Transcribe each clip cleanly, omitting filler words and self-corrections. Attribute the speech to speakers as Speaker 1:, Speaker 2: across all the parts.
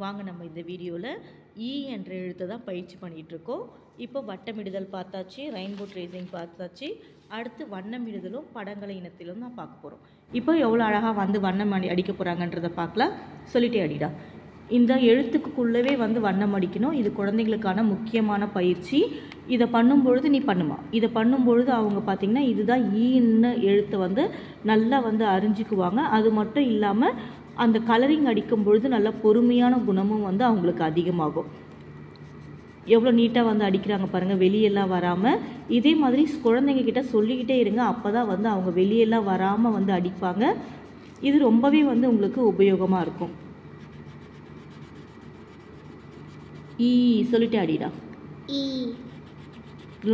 Speaker 1: வாங்க நம்ம இந்த வீடியோவில் ஈ என்ற எழுத்தை தான் பயிற்சி பண்ணிகிட்ருக்கோம். இப்போ வட்டமிடுதல் பார்த்தாச்சு, ரெயின்போ ட்ரேசிங் பார்த்தாச்சு. அடுத்து வண்ணமிடுதலும் படங்களை இனத்திலும் தான் பார்க்க போகிறோம். இப்போ எவ்வளோ அழகாக வந்து வண்ணம் அடிக்க போகிறாங்கன்றதை பார்க்கலாம். சொல்லிட்டே அடிடா. இந்த எழுத்துக்குள்ளவே வந்து வண்ணம் அடிக்கணும். இது குழந்தைங்களுக்கான முக்கியமான பயிற்சி. இதை பண்ணும்பொழுது நீ பண்ணுமா, இதை பண்ணும்பொழுது அவங்க பார்த்திங்கன்னா இதுதான் ஈன்னு எழுத்தை வந்து நல்லா வந்து அறிஞ்சிக்குவாங்க. அது மட்டும் இல்லாமல் அந்த கலரிங் அடிக்கும் பொழுது நல்ல பொறுமையான குணமும் வந்து அவங்களுக்கு அதிகமாகும். எவ்வளோ நீட்டாக வந்து அடிக்கிறாங்க பாருங்கள், வெளியெல்லாம் வராமல். இதே மாதிரி குழந்தைங்க கிட்ட சொல்லிக்கிட்டே இருங்க, அப்போ தான் வந்து அவங்க வெளியெல்லாம் வராமல் வந்து அடிப்பாங்க. இது ரொம்பவே வந்து உங்களுக்கு உபயோகமாக இருக்கும். ஈ சொல்லிட்டு அடிடா.
Speaker 2: ஈ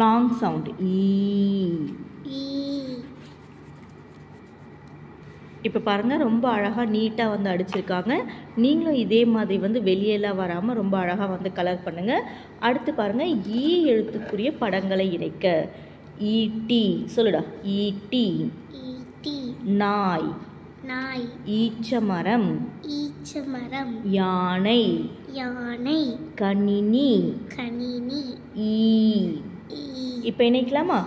Speaker 1: லாங் சவுண்ட் ஈ. இப்போ பாருங்கள், ரொம்ப அழகாக நீட்டாக வந்து அடிச்சிருக்காங்க. நீங்களும் இதே மாதிரி வந்து வெளியெல்லாம் வராமல் ரொம்ப அழகாக வந்து கலர் பண்ணுங்கள். அடுத்து பாருங்கள், ஈ எழுத்துக்குரிய படங்களை இணைக்க. ஈட்டி சொல்லுடா. ஈட்டி.
Speaker 2: ஈட்டி.
Speaker 1: நாய்.
Speaker 2: நாய்.
Speaker 1: ஈச்சமரம்.
Speaker 2: ஈச்சமரம்.
Speaker 1: யானை.
Speaker 2: யானை.
Speaker 1: கணினி.
Speaker 2: கணினி.
Speaker 1: ஈ.
Speaker 2: ஈ.
Speaker 1: இப்போ இணைக்கலாமா?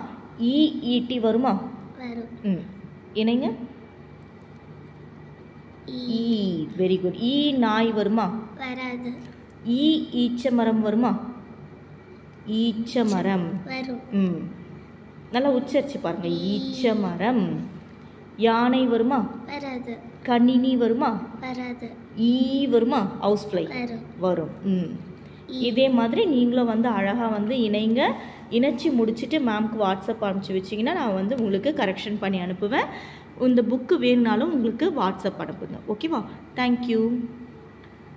Speaker 1: ஈ ஈட்டி வருமா?
Speaker 2: வரும்.
Speaker 1: இணைங்க. ஈ. Very good. ஈ நாய் வருமா?
Speaker 2: வராது.
Speaker 1: ஈ ஈச்சமரம் வருமா? ஈச்சமரம்
Speaker 2: வரும்.
Speaker 1: நல்லா உச்சரிச்சு பாருங்க. ஈச்சமரம். யானை வருமா?
Speaker 2: வராது.
Speaker 1: கணினி வருமா?
Speaker 2: வராது.
Speaker 1: ஈ வருமா? ஹவுஸ் ஃப்ளை வரும். இதே மாதிரி நீங்களும் வந்து அழகாக வந்து இணைங்க. இணைச்சி முடிச்சுட்டு மேம்க்கு வாட்ஸ்அப் அனுப்பிச்சி வச்சிங்கன்னா நான் வந்து உங்களுக்கு கரெக்ஷன் பண்ணி அனுப்புவேன். இந்த புக்கு வேணுனாலும் உங்களுக்கு வாட்ஸ்அப் அனுப்புங்க. ஓகேவா? தேங்க்யூ.